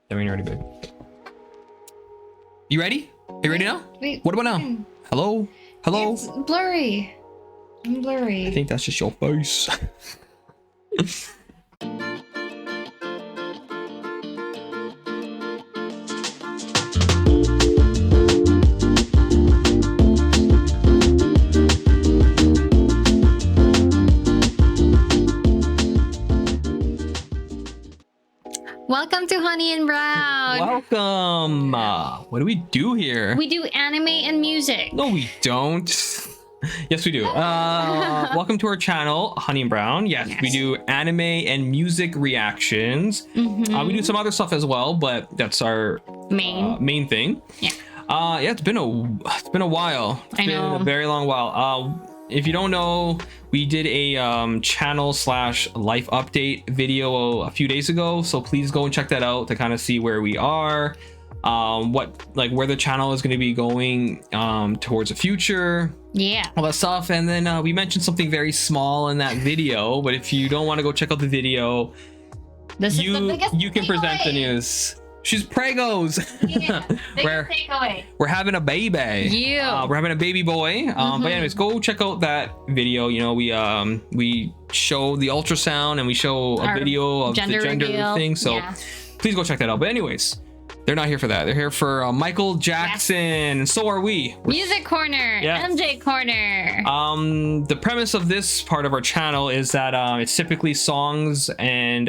Then we're ready, babe. You ready? Are you ready now? Wait, what about now? Hello? Hello? It's blurry. I'm blurry. I think that's just your face. Welcome to Honey and Brown. Welcome. What do we do here? We do anime and music. No, we don't. Yes, we do. Welcome to our channel, Honey and Brown. Yes, we do anime and music reactions. We do some other stuff as well, but that's our main thing. Yeah. Yeah, it's been a while. It's been a very long while. If you don't know, we did a channel / life update video a few days ago, so please go and check that out to kind of see where we are, where the channel is going to be going towards the future, all that stuff. And then we mentioned something very small in that video, but if you don't want to go check out the video, you can present the news. She's pregos. Yeah, we're having a baby. Yeah. We're having a baby boy. But anyways, go check out that video. You know, we show the ultrasound and we show a video of the gender thing. So please go check that out. But anyways, they're not here for that. They're here for Michael Jackson. And so are we. Music corner. Yeah. MJ corner. The premise of this part of our channel is that it's typically songs and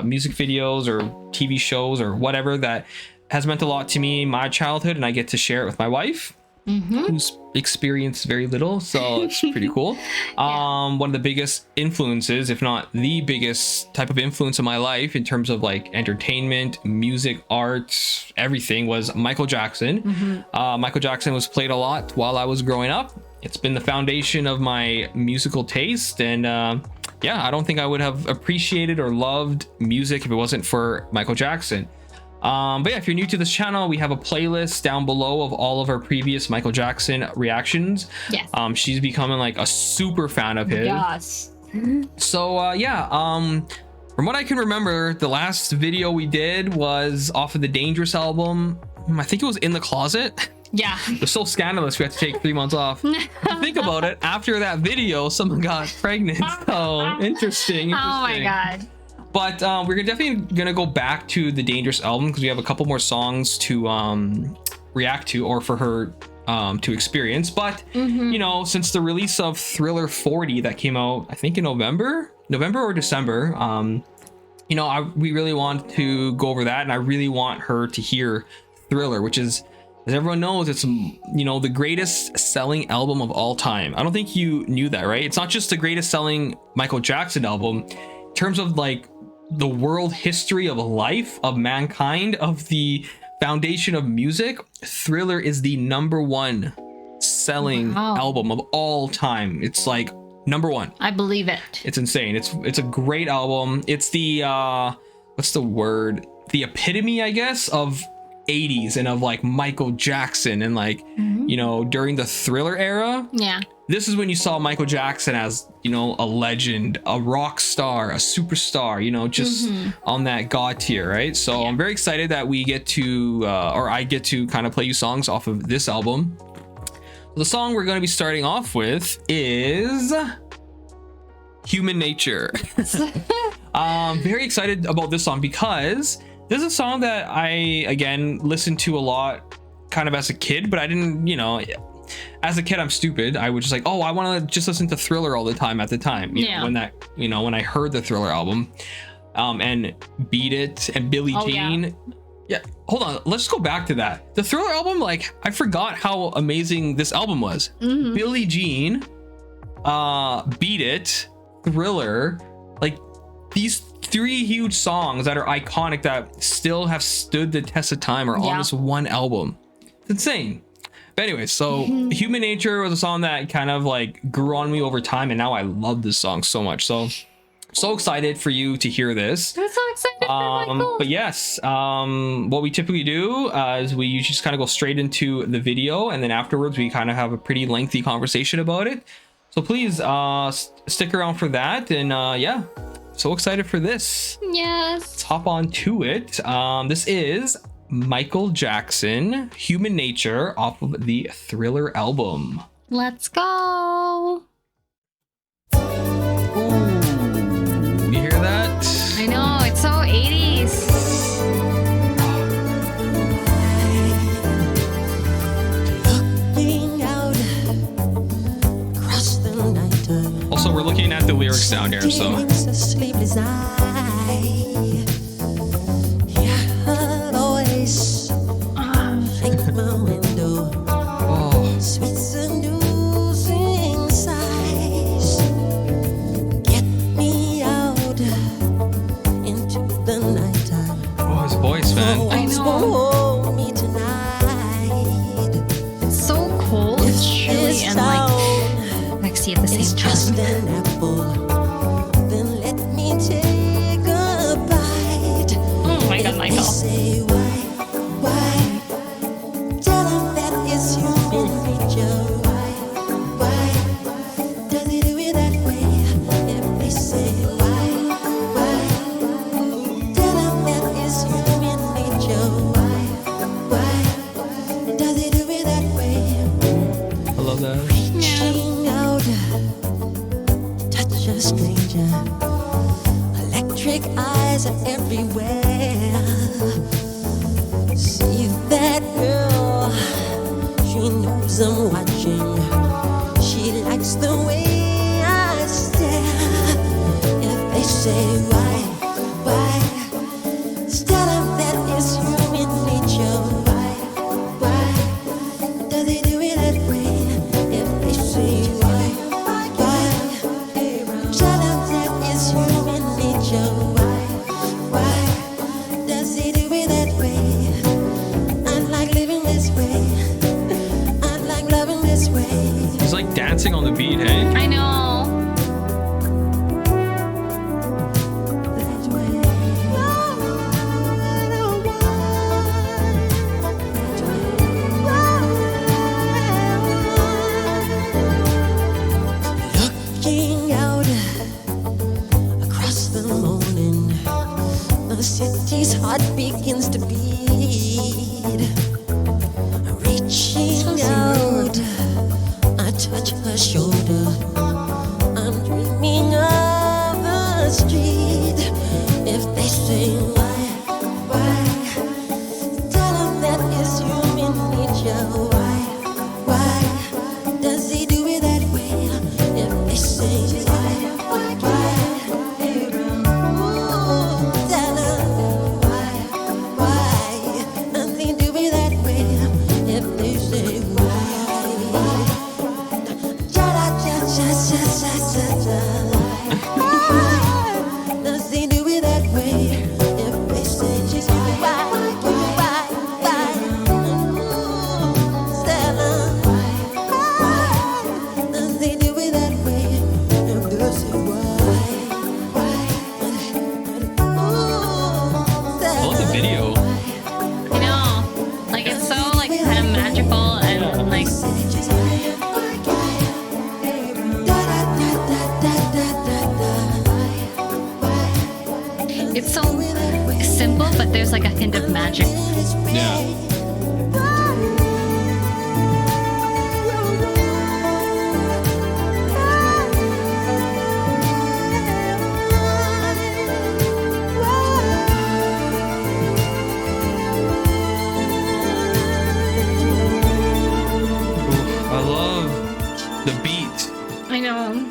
music videos or TV shows or whatever that has meant a lot to me in my childhood, and I get to share it with my wife, who's experienced very little, so it's pretty cool. One of the biggest influences, if not the biggest type of influence in my life in terms of like entertainment, music, art, everything, was Michael Jackson. Michael Jackson was played a lot while I was growing up. It's been the foundation of my musical taste, and yeah, I don't think I would have appreciated or loved music if it wasn't for Michael Jackson. But yeah, if you're new to this channel, we have a playlist down below of all of our previous Michael Jackson reactions. Yes. She's becoming like a super fan of his. Yes. So yeah, from what I can remember, the last video we did was off of the Dangerous album. I think it was In the Closet. Yeah. It was so scandalous we had to take 3 months off. Think about it, after that video someone got pregnant. So interesting. Oh my god. But we're definitely gonna go back to the Dangerous album because we have a couple more songs to react to, or for her to experience. But you know, since the release of Thriller 40 that came out, I think in November or December, you know, we really want to go over that, and I really want her to hear Thriller, which is, as everyone knows, it's, you know, the greatest selling album of all time. I don't think you knew that, right? It's not just the greatest selling Michael Jackson album in terms of like the world history of life, of mankind, of the foundation of music. Thriller is the #1 selling album of all time. It's like #1. I believe it. It's insane. It's a great album. It's the what's the word? The epitome, I guess, of 80s and of like Michael Jackson, and like you know, during the Thriller era. Yeah. This is when you saw Michael Jackson as, you know, a legend, a rock star, a superstar, you know, just on that god tier, right? So I'm very excited that we get to, or I get to kind of play you songs off of this album. The song we're going to be starting off with is Human Nature. Very excited about this song because this is a song that I, again, listened to a lot kind of as a kid, but I didn't, you know, as a kid, I'm stupid. I would just like, oh, I want to just listen to Thriller all the time at the time. You know, when that, you know, when I heard the Thriller album, and Beat It and Billie Jean. Yeah, hold on. Let's go back to that. The Thriller album, like, I forgot how amazing this album was. Billie Jean, Beat It, Thriller, like these 3 huge songs that are iconic that still have stood the test of time are on this one album. It's insane. But anyway, so Human Nature was a song that kind of like grew on me over time, and now I love this song so much. So excited for you to hear this. I'm so excited for Michael. But yes, what we typically do is we usually just kind of go straight into the video, and then afterwards we kind of have a pretty lengthy conversation about it. So please stick around for that, and yeah, So excited for this. Yes. Let's hop on to it. This is Michael Jackson, Human Nature, off of the Thriller album. Let's go. Ooh, you hear that? I know, it's so 80s. Also, we're looking at the lyrics down here, so. Oh, his voice, man. I know. It's so cold, chilly, and like see at the same time. Oh my god, Michael. I love that. Electric eyes are everywhere. See that girl? She knows I'm watching. She likes the way I stare. If they say why, tell 'em that is human nature. Why does he do it that way? If they say why, tell 'em that is human nature. Why does he do it that way? I like living this way. I like loving this way. He's like dancing on the beat, hey? I know. That way. Looking out across the morning, the city's heart begins to beat. Reaching out, I touch her shoulder. I'm dreaming of the street. If they say why, tell 'em that is human nature. Why does he do it that way? If they say why, tell 'em why does he do it that way? If they say why, does he do it that way? If they say why, tell 'em does he do it that way? If they say I love the video. I know. Like it's so like kind of magical and like it's so simple, but there's like a hint of magic. Yeah. I love the beat. I know.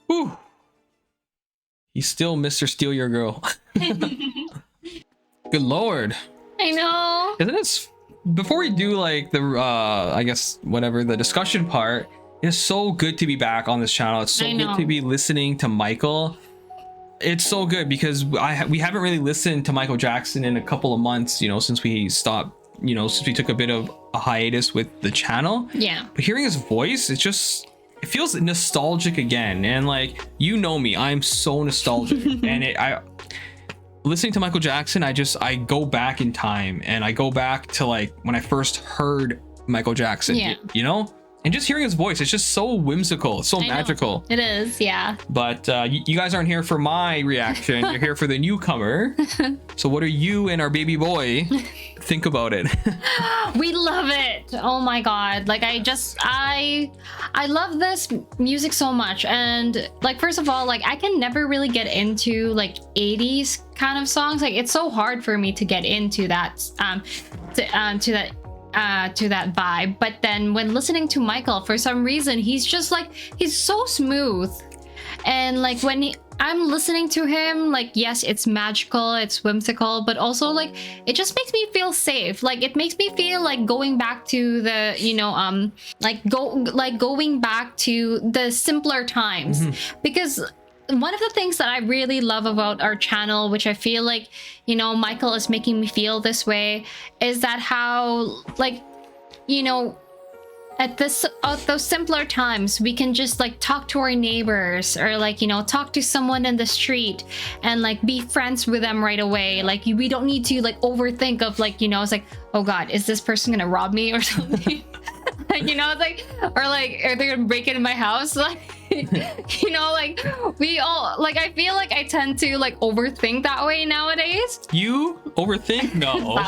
Whew. He's still Mr. Steal Your Girl. Good lord. I know. Isn't it? Before we do like the, I guess, whatever, the discussion part, it's so good to be back on this channel. It's so I good know. to be listening to Michael. It's so good because we haven't really listened to Michael Jackson in a couple of months, you know, since we stopped, you know, since we took a bit of a hiatus with the channel. Yeah. But hearing his voice, it's just, it feels nostalgic again. And like, you know me, I'm so nostalgic. And listening to Michael Jackson, I go back in time and I go back to like when I first heard Michael Jackson. Yeah. You know, and just hearing his voice, it's just so whimsical, so magical. It is, yeah. But you guys aren't here for my reaction. You're here for the newcomer. So what do you and our baby boy think about it? We love it. Oh my god. Like I love this music so much. And like, first of all, like I can never really get into like 80s kind of songs. Like it's so hard for me to get into that to that vibe. But then when listening to Michael, for some reason he's just like, he's so smooth. And like when I'm listening to him, like yes, it's magical, it's whimsical, but also like it just makes me feel safe. Like it makes me feel like going back to the, you know, going back to the simpler times. Because one of the things that I really love about our channel, which I feel like, you know, Michael is making me feel this way, is that how, like, you know, at those simpler times, we can just like talk to our neighbors, or like, you know, talk to someone in the street and like be friends with them right away. Like we don't need to like overthink of like, you know, it's like, oh god, is this person gonna rob me or something? Like, you know, it's like, or like, are they gonna break into my house? Like, you know, like we all, like I feel like I tend to like overthink that way nowadays. You overthink? No.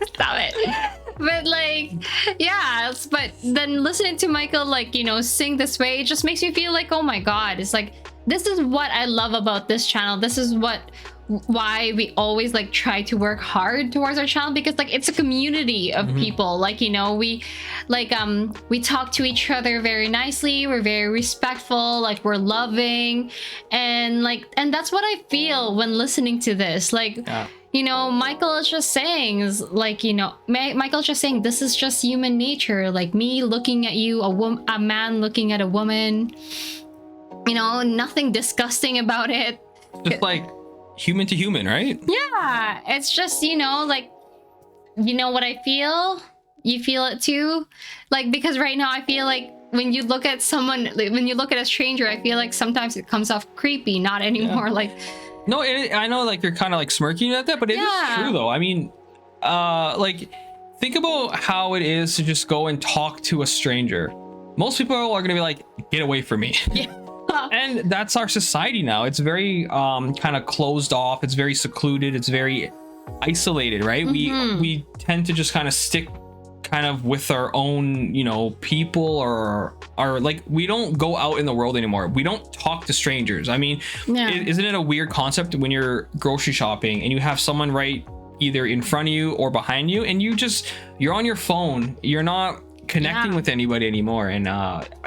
Stop it. But like, yeah, but then listening to Michael, like, you know, sing this way, it just makes me feel like, oh my god, it's like, this is what I love about this channel. This is why we always like try to work hard towards our channel, because like it's a community of people. Like, you know, we like we talk to each other very nicely, we're very respectful, like we're loving, and that's what I feel when listening to this. Like, you know, Michael is just saying, is like, you know, Michael's just saying, this is just human nature. Like me looking at you, a man looking at a woman, you know, nothing disgusting about it. Just like human to human, right? Yeah, it's just, you know, like, you know what I feel? You feel it too? Like, because right now I feel like when you look at someone, like, when you look at a stranger, I feel like sometimes it comes off creepy, not anymore. Like, no, I know like you're kind of like smirking at that, but it is true though. I mean, like think about how it is to just go and talk to a stranger. Most people are gonna be like, get away from me. Yeah. And that's our society now. It's very kind of closed off. It's very secluded. It's very isolated, right? We tend to just kind of stick kind of with our own, you know, people, or like we don't go out in the world anymore. We don't talk to strangers. I mean, isn't it a weird concept when you're grocery shopping and you have someone right either in front of you or behind you, and you're on your phone, you're not connecting with anybody anymore, and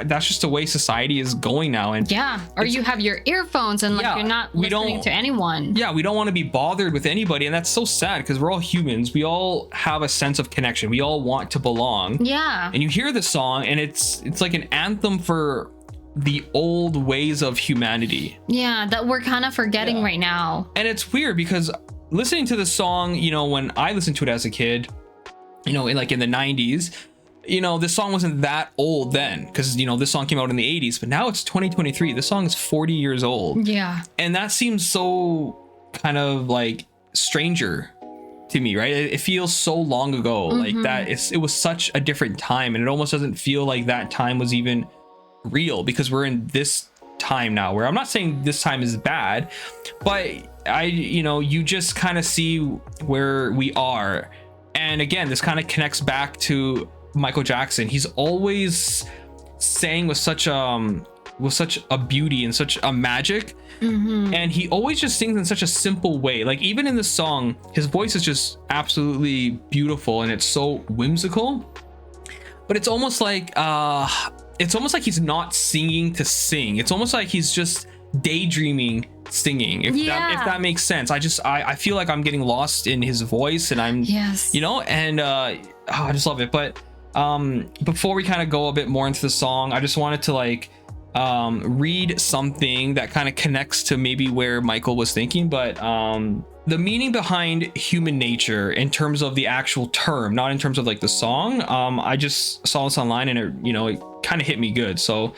that's just the way society is going now. And or you have your earphones and like you're not listening to anyone. We don't want to be bothered with anybody, and that's so sad because we're all humans. We all have a sense of connection. We all want to belong. And you hear the song and it's like an anthem for the old ways of humanity that we're kind of forgetting right now. And it's weird because listening to the song, you know, when I listened to it as a kid, you know, in the 90s, you know, this song wasn't that old then, because, you know, this song came out in the 80s, but now it's 2023. This song is 40 years old. And that seems so kind of like stranger to me, right? It feels so long ago, like that it was such a different time, and it almost doesn't feel like that time was even real, because we're in this time now, where I'm not saying this time is bad, but you know, you just kind of see where we are. And again, this kind of connects back to Michael Jackson. He's always sang with such a beauty and such a magic, and he always just sings in such a simple way. Like even in the song, his voice is just absolutely beautiful, and it's so whimsical, but it's almost like he's not singing to sing. It's almost like he's just daydreaming singing, if that makes sense. I feel like I'm getting lost in his voice, and I'm you know, and I just love it. But before we kind of go a bit more into the song, I just wanted to like read something that kind of connects to maybe where Michael was thinking. But the meaning behind human nature in terms of the actual term, not in terms of like the song, I just saw this online, and it kind of hit me good. So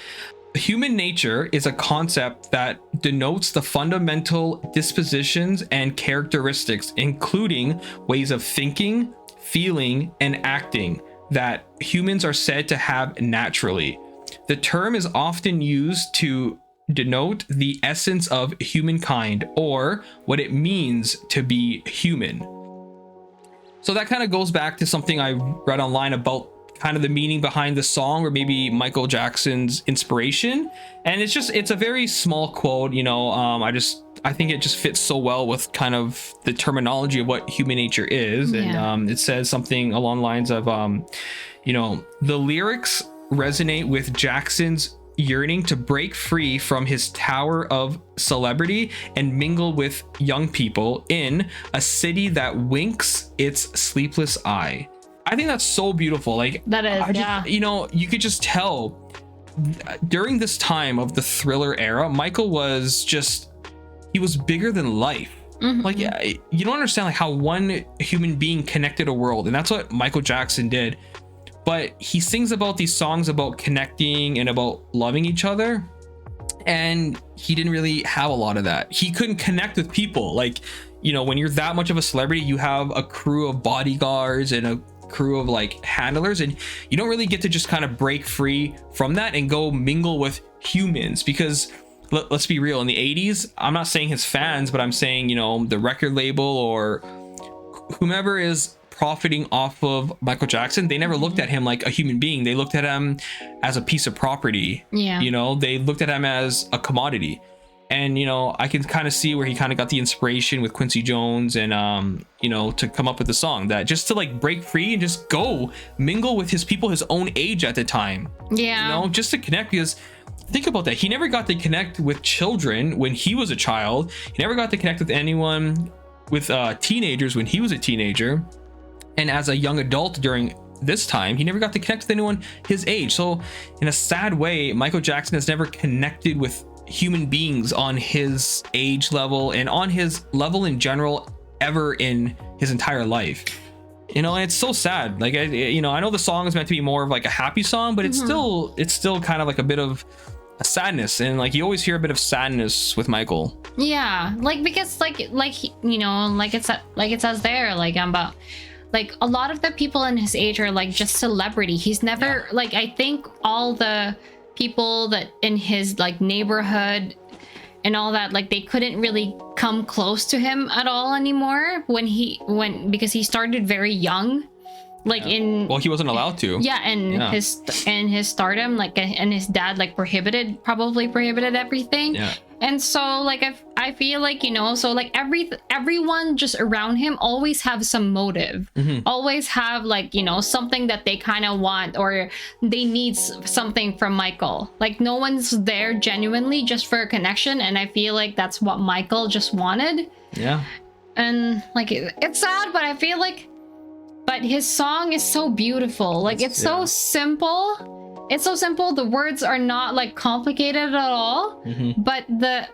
human nature is a concept that denotes the fundamental dispositions and characteristics, including ways of thinking, feeling, and acting that humans are said to have naturally. The term is often used to denote the essence of humankind or what it means to be human. So that kind of goes back to something I read online about kind of the meaning behind the song, or maybe Michael Jackson's inspiration. And it's a very small quote, you know. I think it just fits so well with kind of the terminology of what human nature is. And it says something along the lines of, you know, the lyrics resonate with Jackson's yearning to break free from his tower of celebrity and mingle with young people in a city that winks its sleepless eye. I think that's so beautiful. Like, that is, you know, you could just tell during this time of the Thriller era, Michael was he was bigger than life. Like, you don't understand like how one human being connected a world, and that's what Michael Jackson did. But he sings about these songs about connecting and about loving each other, and he didn't really have a lot of that. He couldn't connect with people. Like, you know, when you're that much of a celebrity, you have a crew of bodyguards and a crew of like handlers, and you don't really get to just kind of break free from that and go mingle with humans. Because let's be real, in the 80s, I'm not saying his fans, but I'm saying, you know, the record label or whomever is profiting off of Michael Jackson, they never looked at him like a human being. They looked at him as a piece of property. You know, they looked at him as a commodity. And, you know, I can kind of see where he kind of got the inspiration with Quincy Jones and, you know, to come up with the song, that just to like break free and just go mingle with his people his own age at the time. You know, just to connect. Because think about that. He never got to connect with children when he was a child. He never got to connect with anyone, with teenagers when he was a teenager. And as a young adult during this time, he never got to connect with anyone his age. So in a sad way, Michael Jackson has never connected with human beings on his age level and on his level in general ever in his entire life. You know, and it's so sad. Like, you know, I know the song is meant to be more of like a happy song, but it's still kind of like a bit of a sadness. And like, you always hear a bit of sadness with Michael. Yeah, like, because like you know, like it says there, like about like a lot of the people in his age are like just celebrity. He's never like, I think all the people that in his like neighborhood and all that, like they couldn't really come close to him at all anymore because he started very young, like he wasn't allowed to. His stardom, like, and his dad like probably prohibited everything. And so like I feel like, you know, so like everyone just around him always have some motive, always have like, you know, something that they kind of want, or they need something from Michael. Like no one's there genuinely just for a connection, and I feel like that's what Michael just wanted. And like it's sad, but I feel like, but his song is so beautiful. Like it's so simple. It's so simple. The words are not like complicated at all, but the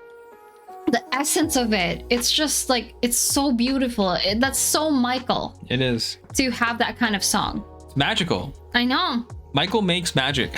essence of it, it's just like, it's so beautiful. That's so Michael. It is. To have that kind of song. It's magical. I know. Michael makes magic.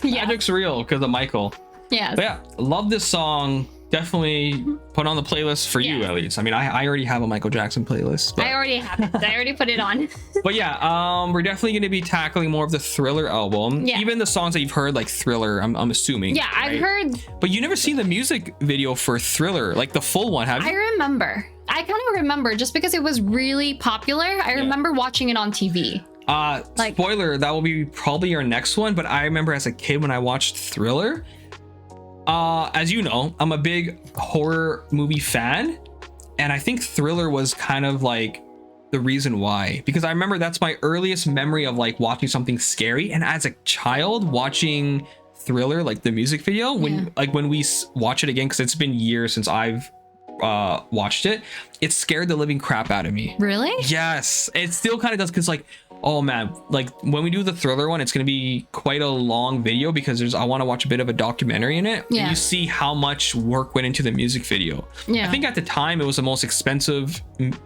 Magic's real because of Michael. But yeah, love this song. Definitely put on the playlist for you, at least. I mean, I already have a Michael Jackson playlist. But... I already have it. I already put it on. But yeah, we're definitely going to be tackling more of the Thriller album. Even the songs that you've heard, like Thriller, I'm assuming. Yeah, right? I've heard. But you never seen the music video for Thriller, like the full one, have you? I remember. I kind of remember just because it was really popular. I remember watching it on TV. Like, spoiler, that will be probably your next one. But I remember as a kid when I watched Thriller. As you know, I'm a big horror movie fan, and I think Thriller was kind of like the reason why, because I remember that's my earliest memory of like watching something scary. And as a child watching Thriller, like the music video, when we watch it again, because it's been years since I've watched it, it scared the living crap out of me. Really? Yes, it still kind of does, because like, oh man, like when we do the Thriller one, it's going to be quite a long video because I want to watch a bit of a documentary in it. And you see how much work went into the music video. I think at the time it was the most expensive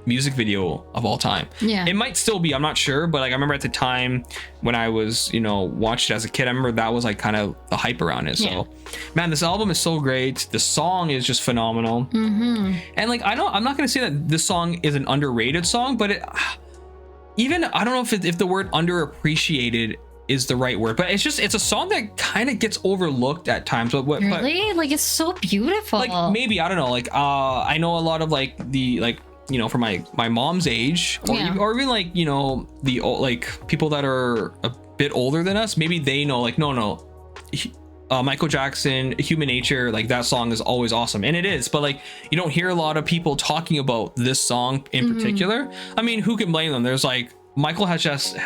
music video of all time. It might still be, I'm not sure, but like I remember at the time when I was, you know, watched it as a kid, I remember that was like kind of the hype around it. So man, this album is so great. The song is just phenomenal. And like, I'm not going to say that this song is an underrated song, but even I don't know if the word underappreciated is the right word, but it's a song that kind of gets overlooked at times. But Really? Like, it's so beautiful. like maybe I don't know. Like I know a lot of like the like, you know, for my mom's age, or even like, you know, the like people that are a bit older than us, maybe they know like no. Michael Jackson, Human Nature, like that song is always awesome, and it is, but like you don't hear a lot of people talking about this song in particular. I mean, who can blame them? There's like Michael has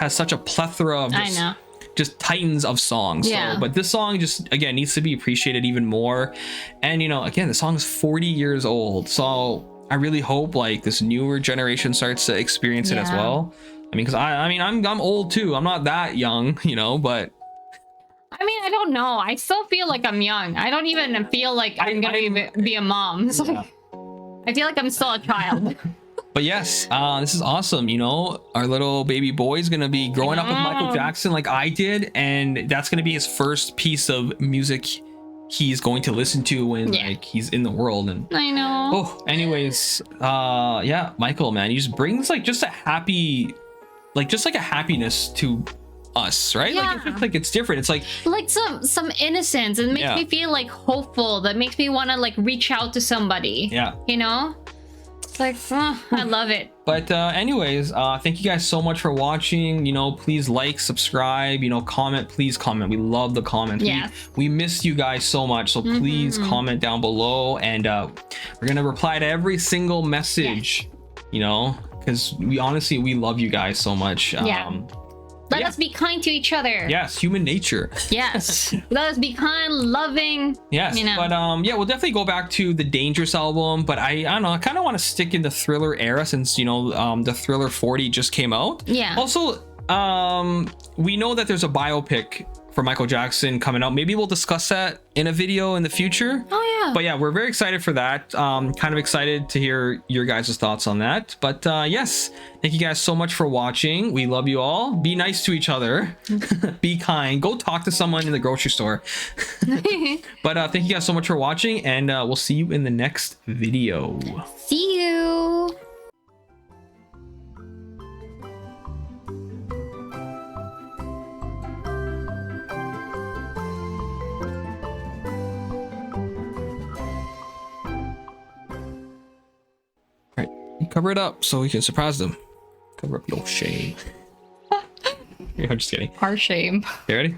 such a plethora of just titans of songs. Yeah. So, but this song just again needs to be appreciated even more. And you know, again, the song is 40 years old, so I really hope like this newer generation starts to experience it as well. I mean, because I mean I'm old too. I'm not that young, you know, but. I mean, I don't know. I still feel like I'm young. I don't even feel like I'm gonna be a mom. So I feel like I'm still a child. But yes, this is awesome. You know, our little baby boy is gonna be growing up with Michael Jackson like I did, and that's gonna be his first piece of music he's going to listen to when like he's in the world. And I know. Oh, anyways, yeah, Michael, man, he just brings like just a happy, like just like a happiness to us, right? Like it's just like it's different. It's like some innocence. It makes me feel like hopeful. That makes me want to like reach out to somebody. Yeah, you know, it's like I love it. But anyways, thank you guys so much for watching. You know, please like, subscribe, you know, comment. Please comment. We love the comments. We miss you guys so much, so please comment down below, and we're gonna reply to every single message. You know, because we love you guys so much. Let us be kind to each other. Yes, human nature. Yes. Let us be kind, loving. Yes. You know. But yeah, we'll definitely go back to the Dangerous album. But I don't know, I kind of want to stick in the Thriller era since, you know, the Thriller 40 just came out. Yeah. Also, we know that there's a biopic for Michael Jackson coming out. Maybe we'll discuss that in a video in the future. Oh yeah. But yeah, we're very excited for that. Kind of excited to hear your guys' thoughts on that. But yes, thank you guys so much for watching. We love you all. Be nice to each other. Be kind. Go talk to someone in the grocery store. But thank you guys so much for watching, and we'll see you in the next video. See you. Cover it up so we can surprise them. Cover up your shame. I'm just kidding. Our shame. You ready?